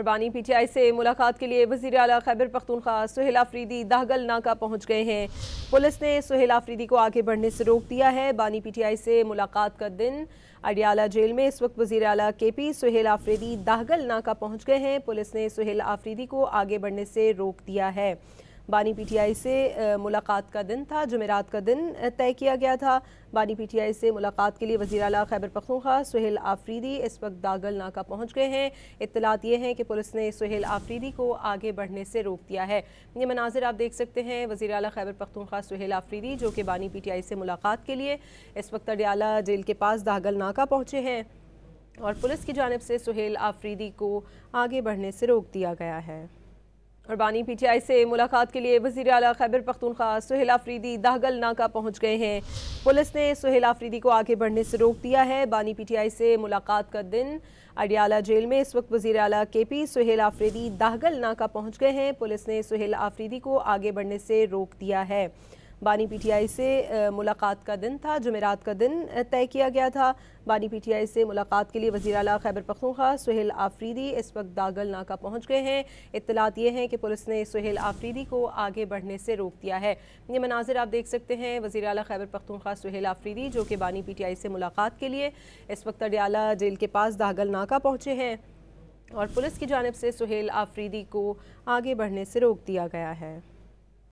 और बानी पीटीआई से मुलाकात के लिए वज़ीर आला खैबर पख्तूनख्वा सुहेल आफरीदी दाहगल नाका पहुंच गए हैं। पुलिस ने सुहेल आफरीदी को आगे बढ़ने से रोक दिया है। बानी पीटीआई से मुलाकात का दिन अडियाला जेल में इस वक्त वज़ीर आला केपी सुहेल आफरीदी दाहगल नाका पहुंच गए हैं। पुलिस ने सुहेल आफरीदी को आगे बढ़ने से रोक दिया है। बानी पीटीआई से मुलाकात का दिन था, जुमेरात का दिन तय किया गया था। बानी पीटीआई से मुलाकात के लिए वज़ीर आला खैबर पख्तूनख्वा सुहेल आफरीदी इस वक्त दागल नाका पहुंच गए हैं। इत्तलात ये हैं कि पुलिस ने सुहेल आफरीदी को आगे बढ़ने से रोक दिया है। ये मनाजिर आप देख सकते हैं, वज़ीर आला खैबर पख्तूनख्वा सुहेल आफरीदी जो कि बानी पीटीआई से मुलाकात के लिए इस वक्त अडियाला जेल के पास दागल नाका पहुँचे हैं और पुलिस की जानिब से सुहेल आफरीदी को आगे बढ़ने से रोक दिया गया है। और बानी पीटीआई से मुलाकात के लिए वज़ीर आला खैबर पख्तूनख्वा सुहेल आफरीदी दाहगल नाका पहुंच गए हैं। पुलिस ने सुहेल आफरीदी को आगे बढ़ने से रोक दिया है। बानी पीटीआई से मुलाकात का दिन अडियाला जेल में इस वक्त वज़ीर आला केपी सुहेल आफरीदी दाहगल नाका पहुंच गए हैं। पुलिस ने सुहेल आफरीदी को आगे बढ़ने से रोक दिया है। बानी पीटीआई से मुलाकात का दिन था, जुमेरात का दिन तय किया गया था। बानी पीटीआई से मुलाकात के लिए वज़ीर आला खैबर पख्तूनख्वा सुहेल आफरीदी इस वक्त दागल नाका पहुंच गए हैं। इत्तलात ये हैं कि पुलिस ने सुहेल आफरीदी को आगे बढ़ने से रोक दिया है। ये मनाजिर आप देख सकते हैं, वज़ीर आला खैबर पख्तूनख्वा सुहेल आफरीदी जो कि बानी पीटीआई से मुलाकात के लिए इस वक्त अडियाला जेल के पास दागल नाका पहुँचे हैं और पुलिस की जानिब से सुहेल आफरीदी को आगे बढ़ने से रोक दिया गया है।